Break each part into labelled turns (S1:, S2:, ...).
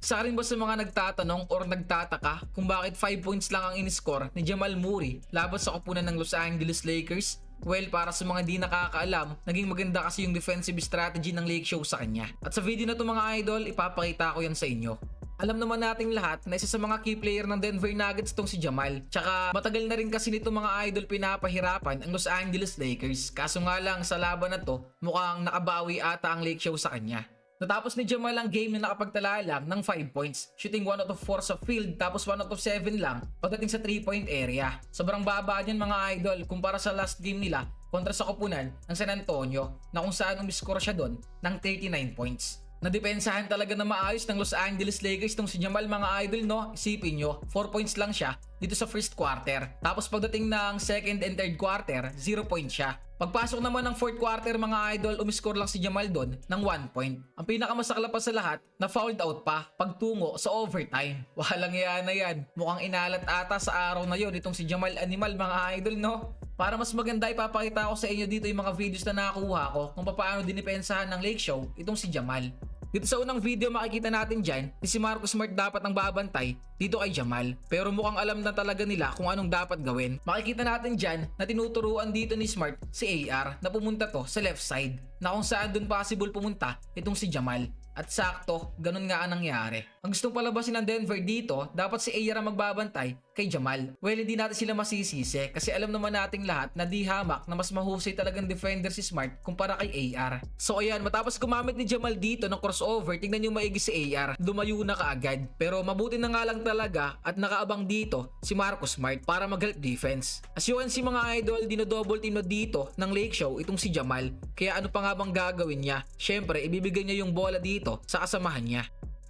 S1: Sa rin ba sa mga nagtatanong or nagtataka kung bakit 5 points lang ang in-score ni Jamal Murray laban sa koponan ng Los Angeles Lakers? Well, para sa mga di nakakaalam, naging maganda kasi yung defensive strategy ng Lake Show sa kanya. At sa video na to mga idol, ipapakita ko yan sa inyo. Alam naman nating lahat na isa sa mga key player ng Denver Nuggets tong si Jamal. Tsaka matagal na rin kasi nito mga idol pinapahirapan ang Los Angeles Lakers. Kaso nga lang sa laban na to, mukhang nakabawi ata ang Lake Show sa kanya. Natapos ni Jamal ang game na nakapagtala lang ng 5 points, shooting 1 out of 4 sa field tapos 1 out of 7 lang pagdating sa 3-point area. Sobrang baba niyan mga idol kumpara sa last game nila kontra sa koponan ng San Antonio na kung saan umiscore siya doon ng 39 points. Nadepensahan talaga na maayos ng Los Angeles Lakers tong si Jamal mga idol no. Isipin nyo, 4 points lang siya dito sa first quarter. Tapos pagdating ng second and third quarter, 0 points siya. Pagpasok naman ng fourth quarter mga idol, umiscore lang si Jamal doon ng 1 point. Ang pinakamasaklap pa sa lahat, na fouled out pa pagtungo sa overtime. Walang yan na yan. Mukhang inalat ata sa araw na yon itong si Jamal Animal mga idol no. Para mas maganda ipapakita ko sa inyo dito yung mga videos na nakuha ko kung paano dinipensahan ng Lake Show itong si Jamal. Dito sa unang video makikita natin dyan si Marcus Smart dapat ang babantay dito kay Jamal. Pero mukhang alam na talaga nila kung anong dapat gawin. Makikita natin dyan na tinuturuan dito ni Smart si AR na pumunta to sa left side na kung saan dun possible pumunta itong si Jamal. At sakto, ganun nga ang nangyari. Ang gustong palabasin ng Denver dito, dapat si AR ang magbabantay kay Jamal. Well, hindi natin sila masisisi kasi alam naman nating lahat na di hamak na mas mahusay talagang defender si Smart kumpara kay AR. So ayan, matapos gumamit ni Jamal dito ng crossover, tingnan nyo maigi si AR. Lumayo na kaagad. Pero mabuti na nga lang talaga at nakaabang dito si Marcus Smart para mag-help defense. As you can see mga idol, dino-double team na dito ng Lake Show itong si Jamal. Kaya ano pa nga bang gagawin niya? Syempre, ibibigay niya yung bola dito sa kasamahan niya.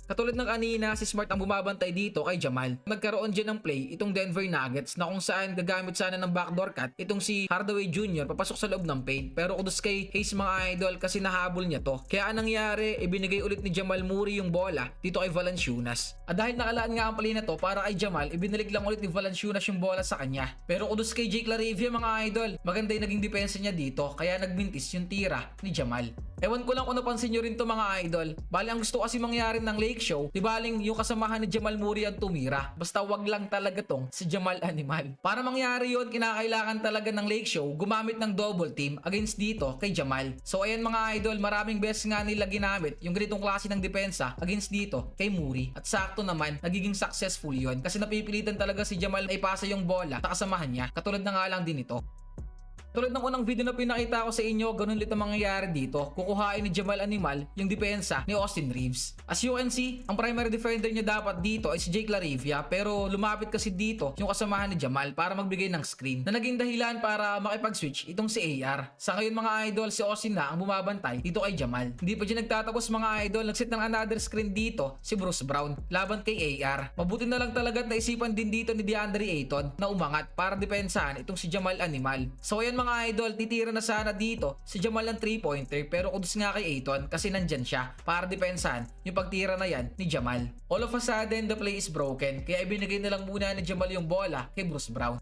S1: Katulad ng kanina, si Smart ang bumabantay dito kay Jamal. Nagkaroon dyan ng play itong Denver Nuggets na kung saan gagamit sana ng backdoor cut itong si Hardaway Jr. papasok sa loob ng paint. Pero kudos kay Hayes mga idol kasi nahabol niya to. Kaya anong nangyari, ibinigay ulit ni Jamal Murray yung bola dito kay Valanciunas. At dahil nakalaan nga ang play na to para kay Jamal, ibinilig lang ulit ni Valanciunas yung bola sa kanya. Pero kudos kay Jake LaRavia mga idol. Maganda yung naging depensa niya dito kaya nagmintis yung tira ni Jamal. Ewan ko lang kung napansin nyo rin to mga idol. Bali ang gusto kasi mangyari ng Lake Show, di baling yung kasamahan ni Jamal Murray ang tumira. Basta wag lang talaga tong si Jamal Animal. Para mangyari yon, kinakailangan talaga ng Lake Show gumamit ng double team against dito kay Jamal. So ayan mga idol, maraming beses nga nila ginamit yung ganitong klase ng depensa against dito kay Murray. At sakto naman, nagiging successful yon kasi napipilitan talaga si Jamal na ipasa yung bola sa kasamahan niya. Katulad na nga lang din ito. Tulad ng unang video na pinakita ko sa inyo, ganun ulit ang mangyayari dito. Kukuhain ni Jamal Animal yung depensa ni Austin Reeves. As you can see, ang primary defender niya dapat dito ay si Jake LaRavia pero lumapit kasi dito yung kasamahan ni Jamal para magbigay ng screen na naging dahilan para makipag-switch itong si AR. Sa ngayon mga idol, si Austin na ang bumabantay dito kay Jamal. Hindi pa dyan nagtatapos mga idol, nagset ng another screen dito si Bruce Brown laban kay AR. Mabuti na lang talaga at naisipan din dito ni DeAndre Ayton na umangat para depensahan itong si Jamal Animal. So ayan mga idol, titira na sana dito si Jamal ng 3-pointer pero kudos nga kay Ayton kasi nandyan siya para depensahan yung pagtira na yan ni Jamal. All of a sudden, the play is broken kaya ibinigay na lang muna ni Jamal yung bola kay Bruce Brown.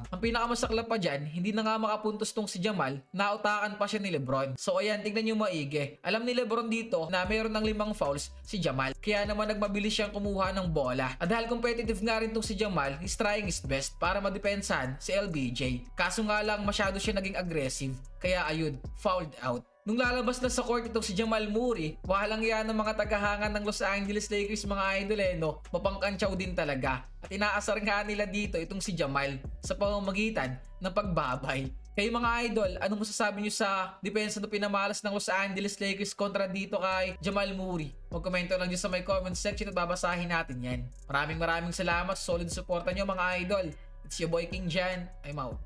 S1: Ang pinakamasaklap pa dyan, hindi na nga makapuntos tong si Jamal, nautakan pa siya ni Lebron. So ayan, tingnan nyo maigi. Alam ni Lebron dito na mayroon ng 5 fouls si Jamal. Kaya naman nagmabilis siyang kumuha ng bola. At dahil competitive nga rin tong si Jamal, he's trying his best para madepensahan si LBJ. Kaso nga lang masyado siya naging aggressive. Kaya ayun, fouled out. Nung lalabas na sa court itong si Jamal Murray, walang yan ng mga tagahangan ng Los Angeles Lakers mga idol no. Mapangkantsaw din talaga. At inaasar nga nila dito itong si Jamal sa pamamagitan ng pagbabay. Kayo mga idol, anong masasabi nyo sa depensa na pinamalas ng Los Angeles Lakers kontra dito kay Jamal Murray? Magkomento lang dyan sa my comment section at babasahin natin yan. Maraming salamat, solid supportan nyo mga idol. It's your boy King Jan, I'm out.